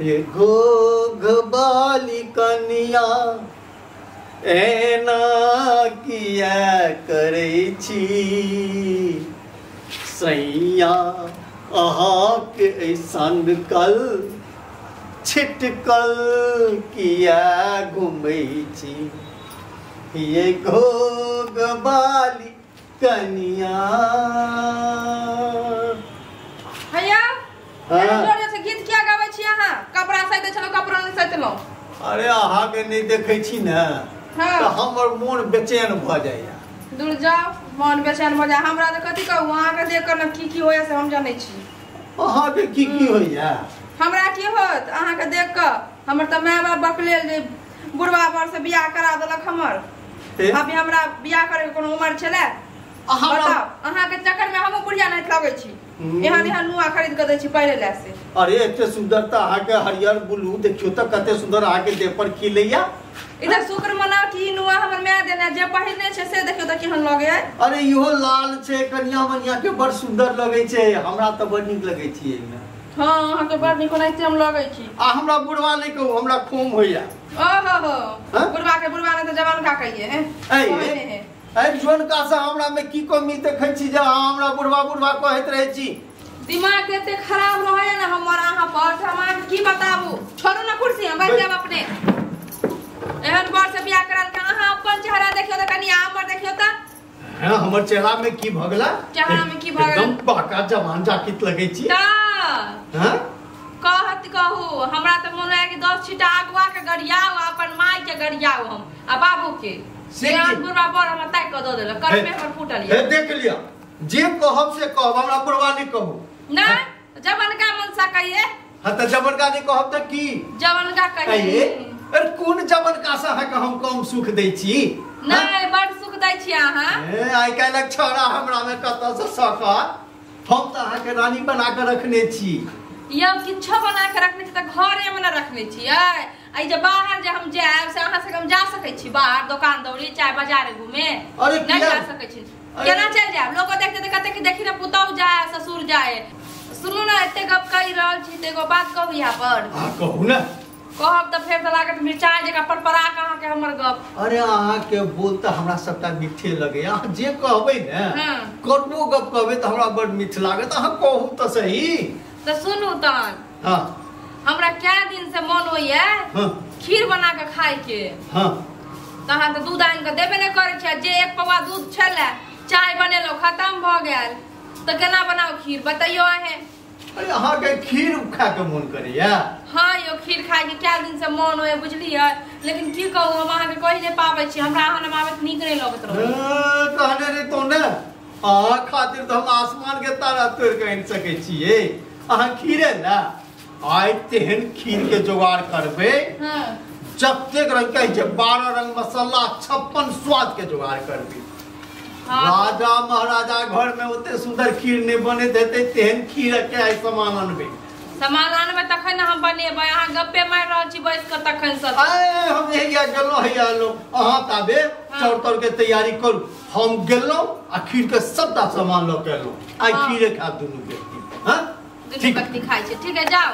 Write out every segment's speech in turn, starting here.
एगो घबाली कनिया एना किया करे छी सैया अहाँ के ऐसन कल छिटकल किया घूमै छी एगो घबाली कनिया। भैया जोर से गीत क्या गाबै छी अहाँ? कपड़ा सैते छलो कपड़ा नहीं सैतलो? अरे अहाँ के नहीं देखे छी ना तो हमर मन बेचैन भ जाइया। दूर जाओ मन बेचैन भ जाय। हमरा त कथि कहू अहाँ के देख कर न की होय से हम जानै छी। अहाँ के की होइया? हमरा की होत अहाँ के देख क हमर त माय बाप बकलेल जे बुढ़वा पर से बियाह करा देलक हमर। अभी हमरा बियाह करे के कोनो उम्र छले? बताओ अहाँ के चक्कर में हम बुढ़िया नहीं लगै छी। यहाँ यहाँ नुआ खरीद के दै छी पहले ले से। अरे एते सुंदरता अहाँ के हरियर ब्लू देखियो त कते सुंदर अहाँ के देह पर खिलैया। इधर शुक्र मना की नुआ हमर माय देने जे पहिरने छै से देखियो त केहन लगे। अरे इहो लाल छै कन्या मनिया के बड़ सुंदर लगे छै। हमरा त बड़ नीक लगे छी एमे। हां अहाँ के बड़ नीक ओनाइते हम लगे छी। आ हमरा बुढ़वा नहीं कहू हमरा खोम होइया। ओहो हो बुढ़वा के बुढ़वा ने त जवान का कहिए। ए जोन का से हमरा में की कमी देखै छी जे हमरा बुढ़वा बुढ़वा कहैत रहै छी। दिमाग एते खराब रहै ना हमर अहाँ पर हम की बताबू। छोड़ू ना कुर्सी हम बैठ जाब अपने। एहन बार से बियाह करल के अहाँ अपन चेहरा देखियो त कनी हमर देखियो त। हां हमर चेहरा में की भगला? चेहरा में की भगला? एकदम पाका जवान जाकित लगै छी। हां कहत कहू हमरा त मन है कि 10 छीटा आगवा के गरियाओ अपन माई के गरियाओ हम आ बाबू के। सियान बुढ़वा पर हम ताक क द देलक कर में हमर फुटल ये। देख लिया जे कहब से कहब हमरा बुढ़वा नहीं कहू। ना जवन का मन सा कहिए। हां त जवन का नहीं कहब त की? जवन का कहिए। अरे कौन जवन का से है हम कम सुख दै छी? नहीं बड़ सुख दै छी अहाँ। ए आई काल छोरा हमरा में कत से सकत। हम त अहाँ के रानी बना के रखने छी। यो किछो बना के रखने छी त घरे में न रखने छी। आई जे बाहर जे हम जाए से अहाँ से हम जा सकै छी बाहर दुकान दौड़ी चाहे बाजार घूमे? अरे नहीं जा सकै छी। केना चल जाए? लोग देखते त कहते कि देखी ना पुतौ जाए ससुर जाए। सुनू ना एते गप कहि रहल छी त एगो बात कहू यहां पर। हां कहू ना। कहब त फेर त लागत मिर्चाई जका परपरा कहां के हमर गप। अरे अहाँ के बोल त हमरा सबटा मीठे लगे। अहाँ जे कहबै ने कतबो गप कहबै त हमरा बड़ मीठ लागत। अहाँ कहू त सही। त सुनू तन। हां हमरा क्या दिन से मन होइए खीर बना के खाए के। हां तहां त दूध आन के देबे नै करे छै। जे एक पवा दूध छले चाय बनेलो खत्म भ गेल त केना बनाओ खीर बताइयो अहे। अरे अहाँ के खीर खा के मन करैया? हां यो खीर खाए के क्या दिन से मन होय बुझलियै। लेकिन की कहू हम अहाँ के कहि नै पाबै छी। हमरा अहाँ न आबत नीक नै लगत रहै। कहने रे तो ने अहाँ खातिर त हम आसमान के तारा तोड़ के आनि सकै छियै। अहाँ खीरे ना आई तेहन खीर के जुगाड़ करबे। हां जब रंग के 12 रंग मसाला 56 स्वाद के जुगाड़ करबे। राजा महाराजा घर में ओते सुंदर खीर नहीं बने देते तेहन खीर के आई सामान अनबे। सामान अनबे तखन हम बनेबै। अहाँ गप्पे मार रहल छी बैस के तखन से। ए हम हैया गेलो हैया लो अहाँ ताबे चौर तौर के तैयारी करू। हम गेलो आ खीर के सबटा सामान ल के लो। आई खीरे खा दुनु व्यक्ति। हां दुनु व्यक्ति खाइ छै ठीक है जाओ।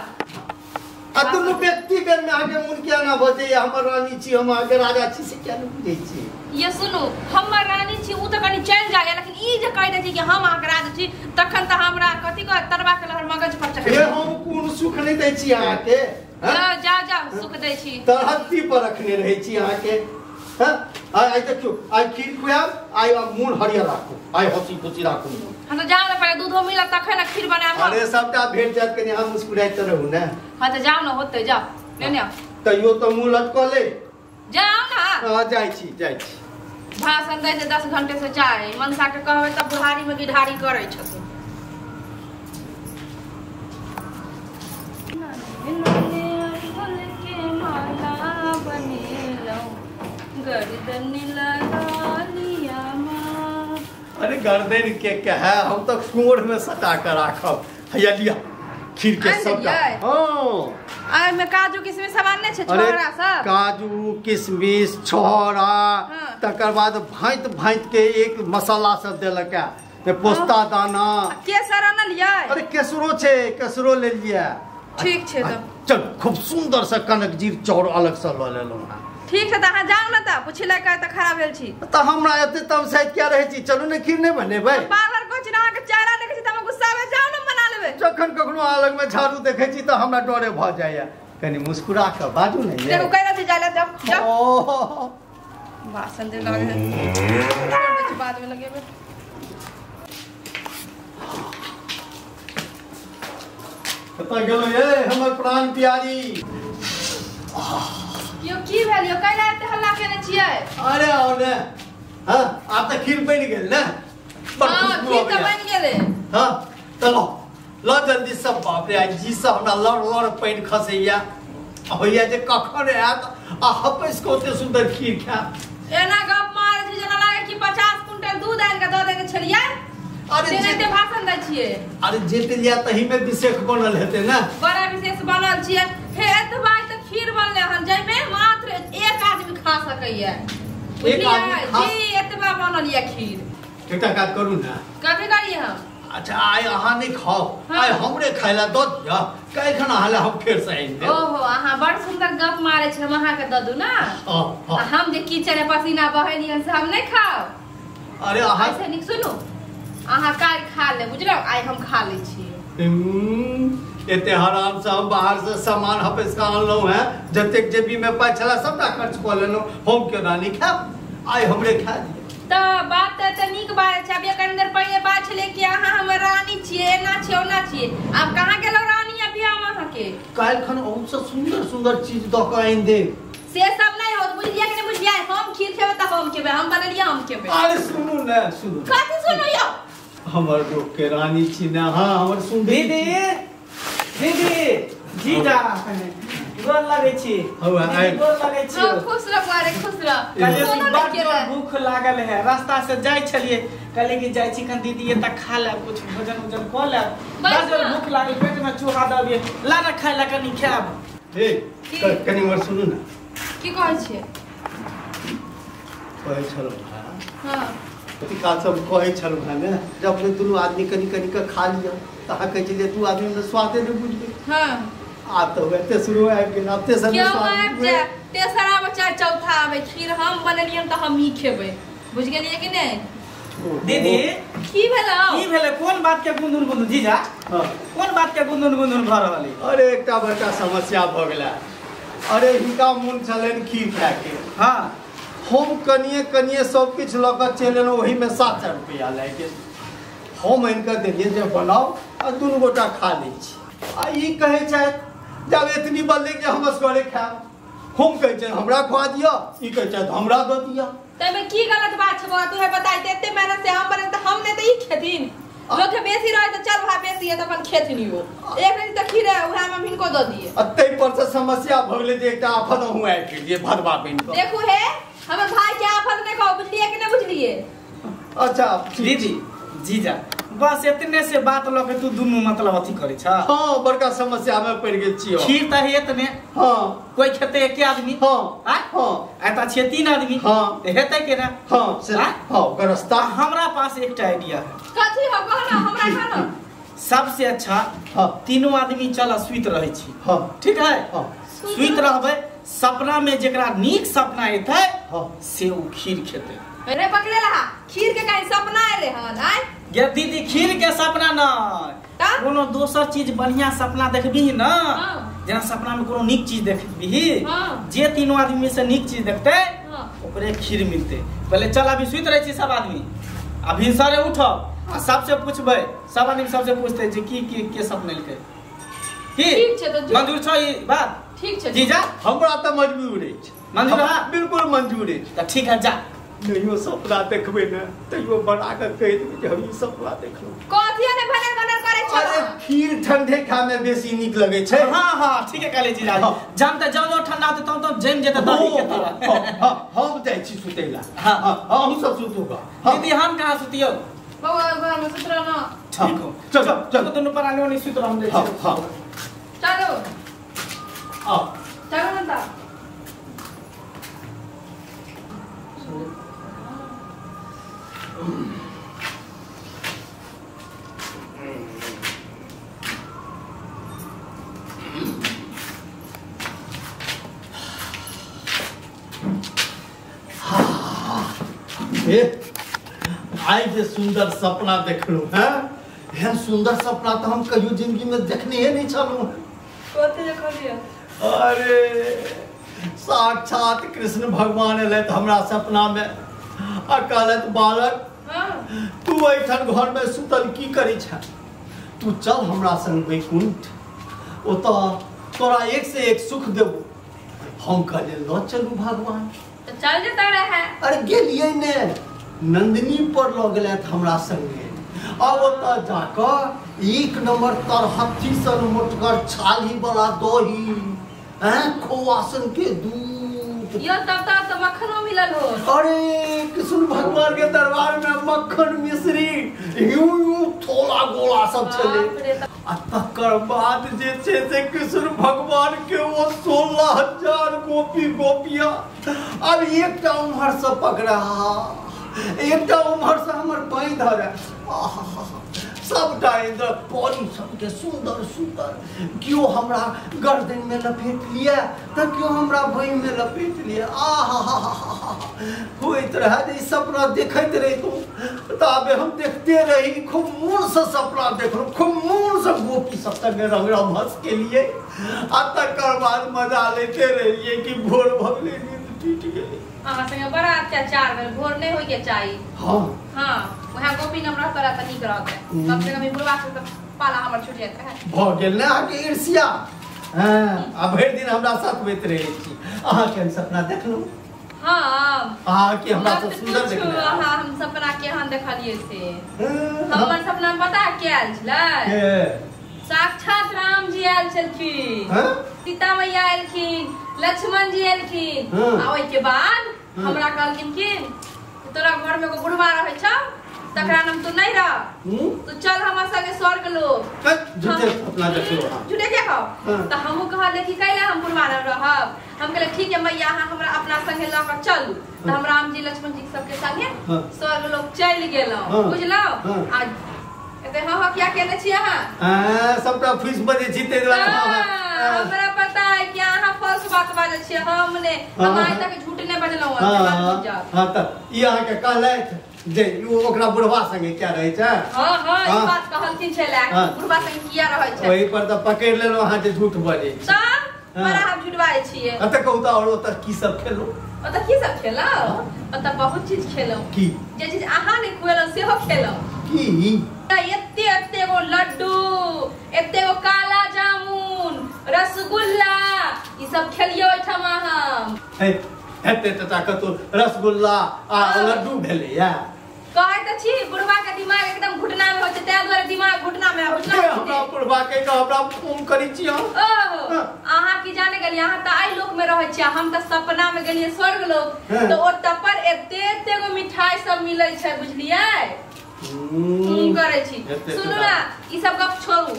आ दुनु व्यक्ति बेर में आगे मुन किया ना बजे हमर रानी छी हम आगे राजा छी से क्या न बुझै छी। ये सुनो हमर रानी छी उ त कनी चल जाय लेकिन ई जे कहि दै छी कि हम आगे राजा छी तखन त हमरा कथि क तरवा के लहर मगज पर चढ़ै। ए हम कोन सुख नै दै छी अहाँ के? जा जा सुख दै छी। तरहत्ती पर रखने रहै छी अहाँ के। हां आई देखियो आई खीर खुआब आई मुन हरियर राखू आई हंसी खुशी राखू। हम त जाओ न पहले दूधो मिलत तखन खीर बनाब। अरे सबटा भेट जात कनी हम मुस्कुराइत रहू ना। हां त जाओ न होते जाओ लेने आ। तइयो त मुंह लटकले जाओ ना। हां जाई छी। भाषण दै छै 10 घंटे से जाए मनसा के कहबै त बुढ़ारी में गिढ़ारी करै छथिन। अरे गर्दन के है हम तो कोर में सटा कर राखब। हैया लिया खीर के सबटा। हां आ में काजू किशमिश सामान नै छै छोरा सब? काजू किशमिश छोरा तकर बाद भांत भांत के एक मसाला सब देलक है पोस्ता दाना केसर आनलियै। अरे केसरो छै केसरो ले लिया। ठीक छे तो चल खूब सुंदर से कनक जीर चाउर अलग से ल लेलौ हां ठीक है त अहाँ जाउ न त पुछले का त खराब भेल छी त हमरा एते तब शायद क्या रहे छी चलू ने खीर नहीं बनेबै बार-बार कहै छी अहाँ के चेहरा देखै छी त हम गुस्सा में जाउ न बना लेबै जखन कखनो अलग में झाड़ू देखै छी त हमरा डरे भ जाइया कनी मुस्कुरा के बाजू नहीं देखो कह रहै छी जाले जाओ ओह भाषण दे लगे है बाद में लगेबे कत गेलो ये हमर प्राण प्यारी यो की भेल यो कैला एते हल्ला केने छियै अरे औने हां आब त खीर बन गेल ने हां खीर त बन गेलै हां चलो ल जल्दी सब बाप रे जी से हमरा लड़ पानी खसैया होइया जे कखन आत आ हपस को ओते सुंदर खीर खा एना गप मार छी जना लागे कि 50 कुंटल दूध आन के द देने छलियै अरे जेते भाषण दै छियै अरे जेते लिया तही में विशेष बनल हेते ना बड़ा विशेष बनल छियै हे एतबा त खीर बनले हन जै में मात्र एक आदमी खा सकैया एक आदमी जी एतबा बनल या खीर एकटा काज करू ना कथि करिए हम अच्छा आय अहाँ नहीं खाओ आय हमरे खाइला द दिया काहे खाना हाले हम फेर से आइन दे ओहो अहाँ बड़ सुंदर गप मारे छी हम अहाँ के द दू ना हम जे किचन में पसीना बहैनी से हम नहीं खाओ अरे अहाँ ऐसे निक सुनो अहाँ काल खा ले बुझलो आइ हम खा ले छी एते हराम से हम बाहर से सामान हपेस का आनलो है जतेक जेबी में पाइ छला सबटा खर्च क लेनो हम के रानी खाब आइ हमरे खा दिए त बात त नीक बात छै अभी कनि देर पहिले बात छले कि अहाँ हमर रानी छियै ना छियै ओना छियै अब कहां गेलो रानी अभी हम अहाँ के काल खन और से सुंदर सुंदर चीज द के आइन दे से सब नहीं होत बुझलिए कि नहीं बुझलिए हम खीर खेबे त हम खेबे हम बनलिए हम खेबे अरे सुनू ना सुनू कथि सुनो यो हमर लोग के रानी छी ना हां हमर सुंदर दीदी जीजा गोर लगे छी हवा आइ गोर लगे छी हां खुश रह मारे खुश रह कले बड़ भूख लागल है रास्ता से जाय छलिए कले कि जाय छी कन दीदी एता खा ले कुछ भोजन उजन क ले बड़ भूख लागल पेट में चूहा दबिए ला ना खाइ ला कनी खाब हे कनी और सुनू ना की कहै छी कहै छलो हां कथि काल सब कहै छलो ना जब ने दुनु आदमी कनी कनी के खा लिया त हा कहै छलिए तू आदमी में स्वादे नहीं बुझबे हां आ तो एते शुरू है कि नाते सब क्यों आब जा तेसरा बच्चा चौथा आवे खीर हम बनलिए त हम ही खेबे बुझ गेलिए कि नहीं दीदी की भेलो कोन बात के गुनगुन जीजा हां कोन बात के गुनगुन भ रहल है अरे एकटा बड़का समस्या भ गेला अरे हिनका मन चलन खीर खा के हां हम कनिए सब कुछ लगा चलन वही में 700 रुपया लाग गेल हम इनका देलिए जे बनाओ आ दुनु गोटा खा लै छी आ ई कहे छै जब इतनी बल्ले के हम असगरे खाब हम कहे छै हमरा खवा दिया ई कहे छै हमरा द दिया तमे की गलत बात छै तू है बताई एते मेहनत से हम बने त हम ने त ई खेथिन लोग के बेसी रहे त चल भा बेसी है त अपन खेथिन वो एक रति त खीर है उहा में हिनको द दिए अतै पर से समस्या भ गेले जे एकटा आफत हम आइ गेलिए भदवा बन के देखू हे हमर भाई के आफत ने कहू बुझलिए कि नहीं बुझलिए अच्छा दीदी जीजा बस इतने से बात ल के तू दुनु मतलब अथी करे छ हां बड़का समस्या में पड़ गेल छियो खीर त हेतने हां कोई खेते एक आदमी हां हां एता छे 3 आदमी हां हेतै के ना हां हां रास्ता हमरा पास एकटा आइडिया है कथि हो कहना हमरा कहना सबसे अच्छा हां तीनों आदमी चल स्वीत रहे छी हां ठीक है हां स्वीत रहबे सपना में जेकरा नीक सपना एतै हां से उ खीर खेते अरे पकले रहा खीर के कहीं सपना रे हन आय गे दीदी खीर के सपना न कोनो दोसर चीज बढ़िया सपना देखबी न जेना सपना में कोनो नीक चीज देखबी जे तीनों आदमी से नीक चीज देखते ओकरे खीर मिलते पहले चल अभी सुत रहे छी सब आदमी अभी सारे उठो आ सबसे पूछबे सब आदमी सबसे पूछते जे की के सपना लेके ठीक छै त मंजूर छ ई बात ठीक छै जीजा हमरा त मजबूर अछि मंजूर बिल्कुल मंजूर अछि त ठीक है जा नहियो सपना देखबे न तइयो बना के कह देबे जे हम ई सपना देखलौ कथिया ने भनर करे छ अरे खीर ठंडे खा में बेसी नीक लगे छै हां ठीक है काले जीजा जानते जाओ ठंडा होते तब जम जेते दही के तरह हम जाय छी सुतेला हां हम सब सुतोगा दीदी हम कहां सुतियो बाबा घर में सुत रह न ठीक हो चलो दोनों पर आने वाली सुत रह हम दे हां चलो आ चलो नंदा आई जे सुंदर सपना देखलू हैं, एहन सुंदर सपना तो हम कहियो जिंदगी में देखने ही नहीं छलू। कथि देखलिए? अरे साक्षात कृष्ण भगवान एले हमरा सपना में आ कहलत बालक तू ऐठन घर में सुतल की करी छ, तू चल हमरा संग वैकुंठ, ओत तोरा एक से एक सुख देबो। हम कहले ल चलू भगवान, तो चल जता रहे। अरे गेलिए ने नंदिनी पर ल गेलत हमरा संगे। अब ओत जाकर एक नंबर तरहथी सन मोटकर छाली वाला दही, खोआसन के दूध, यो तब तो मक्खनो मिलल हो। अरे कृष्ण भगवान के दरबार में मक्खन मिश्री यूं थोड़ा गोला सब चले। तकर बाद जे छे से कृष्ण भगवान के वो 16,000 गोपी गोपिया अब एकटा उम्हर से पकड़ा, एकटा उम्हर से हमर पाई धरे, सबटा इंद्र पौरी सबके सुंदर सुंदर, क्यों हमरा गर्दन में लपेट लिया तो क्यों हमरा भई में लपेट लिया। होइत रहा जे सपना देखते रही तो ताबे हम देखते रही, खूब मन से सपना देखलो, खूब मन से गोपी सब संग रंग रमस के लिए। आ तकर बाद मजा लेते रहिए कि भोर भगले नींद टूट गेली। अहाँ संगे बड़ा अत्याचार भेल, भोर नहीं होय के चाहिए। हां वहां गोपी नम्र तोरा त नीक रहत है, कम से कम बुढ़वा से पाला हमर छूट जात है। भ गेल ना के ईर्ष्या। हां अब भर दिन हमरा साथ बैठ रहे छी। अहाँ के सपना देखलू? हां अहाँ के हमरा से सुंदर देखलू? हां हम सपना के हम देखलिए से। हमर सपना में पता के आयल छलै, साक्षात राम जी आयल छलखिन, सीता मैया आयलखिन, लक्ष्मण जी आयलखिन। आ ओइ के बाद हमरा कहलखिन कि तोरा घर में एगो बुढ़वा रहै छ, तकरा नाम तू नहीं रह, तू चल हमरा संगे स्वर्ग लोक। झूठे सपना देखलो? झूठे क्या कहो? तो हमहु कहले कि कैला हम बुढ़वा रहब। हम कहले ठीक है मैया अहाँ हमरा अपना संगे ल के चलू। तो हम राम जी लक्ष्मण जी सबके संगे स्वर्ग लोक चल गेलौ, बुझलौ? आज एते हां क्या कहले छी अहाँ? सबटा फीस बजे जीते द्वारा। हमरा पता है कि अहाँ फॉल्स बात बाजै छी, हमने हम आज तक झूठ नहीं बजलौ। हां त ई अहाँ के कहलैथ जे यू ओकरा बुढ़वा संगे क्या रहै छै? हां ई बात कहलखिन छले, बुढ़वा संगे किया रहै छै। ओही पर त पकड़ लेलो अहाँ जे झूठ बजै छी। त बड़ा हम झूठबाय छियै। अत कहू त और ओत की सब खेलो? ओत की सब खेलौ? ओत बहुत चीज खेलौ। की जे चीज अहाँ नहीं खुएलौ सेहो खेलौ। की? एते गो लड्डू, एते गो काला जामुन, रसगुल्ला, ई सब खेलियो ओठमा हम। हेते तता कतो रसगुल्ला आ लड्डू भेले या? कहै त छी बुढ़वा के दिमाग एकदम घुटना में होय छै, तै दुआरे दिमाग घुटना में होय छै। हमरा बुढ़वा के हमरा फोन करै छी हम। ओहो अहाँ की जाने गेलिए, अहाँ त आई लोक में रहै छी, हम त सपना में गेलिए स्वर्ग लोक। तो ओत पर एते गो मिठाई सब मिलै छै, बुझलियै? करे छी। सुनू ना ई सब गप छोड़ू,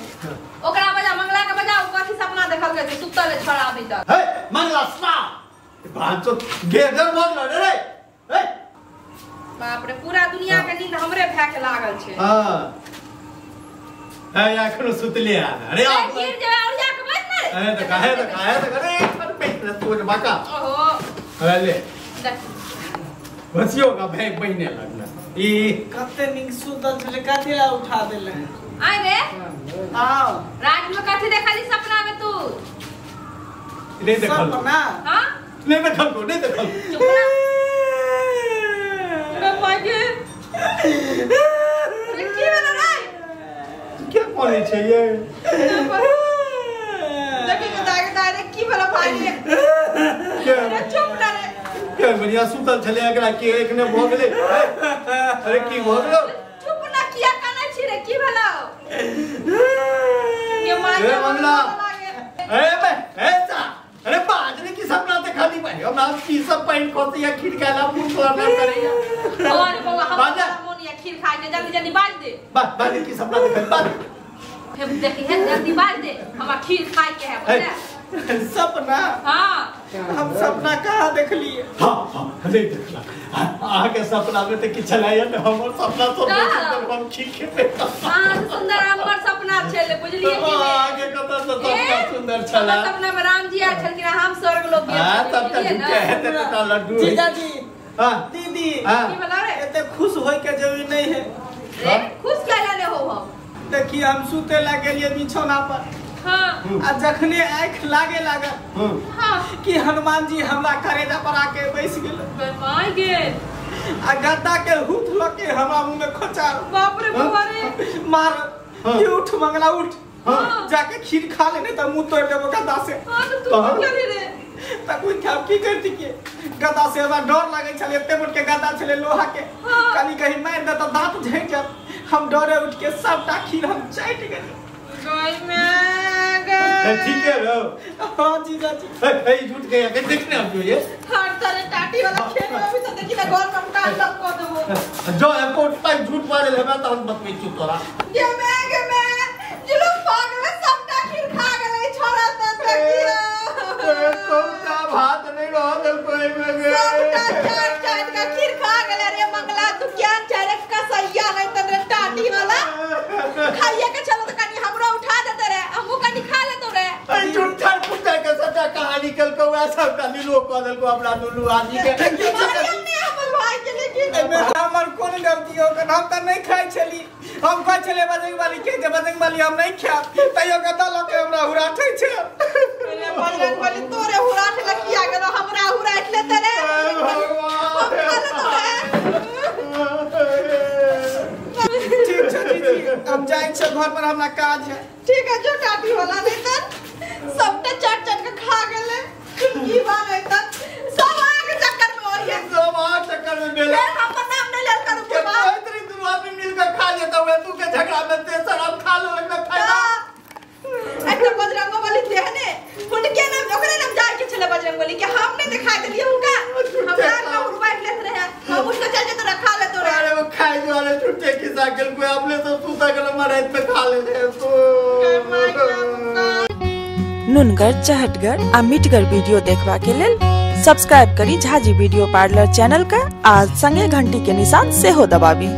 ओकरा बजा मंगला के बजाओ, कथि सपना देखल के छै सुतल है छोड़ा अभी तक। हे मंगला सुना बात तो गेदर बोल रे। हे बाप रे पूरा दुनिया के नींद हमरे भै के लागल छै। हां है एखनो सुतले आ। अरे आप गिर जाए और जा के बैठ ना रे। अरे त काहे अरे पर बैठ रे तू बाका। ओहो अरे ले देख बसियो का भाई बहिने लगना ई कते निक सुतल छले, कथि ला उठा देले? आइ रे हां रात में कथि देखली सपना में तू? नहीं देखल सपना? हां नहीं देखल को नहीं देखल। चुप ना रे मागे की बना रे? क्या कोने छै ये? देखि के डायरेक्ट की भला भाई रे चुप ना रे। क्या बढ़िया सुतल छले एकरा के एक ने भ गेले। अरे की भ गेलो? चुप ना किया काने छी रे की भला? ये मार ए मंगला ए बे ए सा अरे बाजने की सपना ते खाली भाई हम नाम की सब पॉइंट कोते या खिड़काला मुंह तो ना करिया। और बाबा हम मोनिया खीर खाई दे, जल्दी जल्दी बाज दे। बाज की सपना देखल बाज हम देखी है जल्दी बाज दे, हम खीर खाई के है बोले। सपना? हां हम सपना कहाँ देखलिए? हां नहीं देखला आ के सपना में ते कि चलाया न हमर सपना तो हम खीर खेते। हां सुंदर हमर सपना छले बुझलिए कि आगे कत सपना सुंदर छला। सपना में राम जी आ छलखिन, हम स्वर्ग लोक गेल। हां तब तक है ते लड्डू जीजा जी हां दीदी हां की बोला रे? एते खुश होय के जरूरी नहीं है। खुश कैला ले हो हम? देखिए हम सुते ला गेलिए बिछौना पर। हां। आ जखने आँख लागे लागल कि हनुमान जी हमरा करेजा पर आके बैस गेल। माय गे। आ गद्दा के हुथ लके हमरा मुंह में खोचा। बाप रे बाबा रे। मार ये उठ मंगला उठ। जाके खीर खा ले नहीं तो मुंह तोड़ देबो गद्दा से। हां तो तू क्या रे? त कोई क्या की करती के गद्दा से हमरा डर लागे छले एते मोट के गद्दा छले लोहा के। काली कहीं मार दे तो दांत झड़ जात। हम डरे उठ के सबटा खीर हम चाट गेली। गाय में गे। ठीक है रो। हां जीजा जी। ए झूठ गया के देखने अब जो ये हर तरह टाटी वाला खेल में भी तो देखी ना गोल में उठा सब को देबो। जो एयरपोर्ट पर झूठ मारे लेबा त हम मत में चुप तोरा। गे मैं जुलूम भाग में सबटा खीर खा गेलै छोरा त देखियो। कोता भात नहीं रहल कोई में गे। सबटा चाट का खीर खा गेलै रे मंगला तू ज्ञान चरक का सैया नहीं त टाटी वाला खाइए के चलो त कनी हमरो उठा देते रे हमहु कनी खा लेतो रे। ए झूठा फुटा के सटा कहानी कल को ऐसा कनी लोग कदल को अपना दुलू आदमी के मारियम ने हमर भाई के लेकिन एमे हमर कोन गलती हो के हम त नहीं खाइ छली। हम कहै छले बजरंग वाली के जे बजरंग वाली हम नहीं खाब तइयो गद्दा लके हमरा हुराठै छै। अरे बजरंग वाली तोरे हुराठ लकिया गेलो हमरा हुराठ लेते रे। ठीक छै दीदी हम जाई छै घर पर हमरा काज है। ठीक है जो टाटी वाला नहीं त सबटा चाट के खा गेले। की बात है त सब आग चक्कर में हो गया। सब आग चक्कर में बेला हम नाम नहीं लेल करू के बात। इतनी तुम आदमी मिलकर खा लेता हुआ तू के झगड़ा में ते शराब खा लो लगना फायदा। अच्छा बजरंग वाली देहने उनके नाम ओकरे नाम जाय के छले बजरंग वाली के हमने दिखाई देलिए उनका हमरा का उड़वाइट लेत रहे हम उसको चल के तो रखा ले तो। अरे वो खाई जो वाले छुट्टे की साइकिल को हमने तो सूता के मराइत पे खा ले तो। नुनगर चहटगर आ मिटगर वीडियो देखबा के लेल सब्सक्राइब करी झाजी वीडियो पार्लर चैनल का आ संगे घंटी के निशान से हो दबाबी।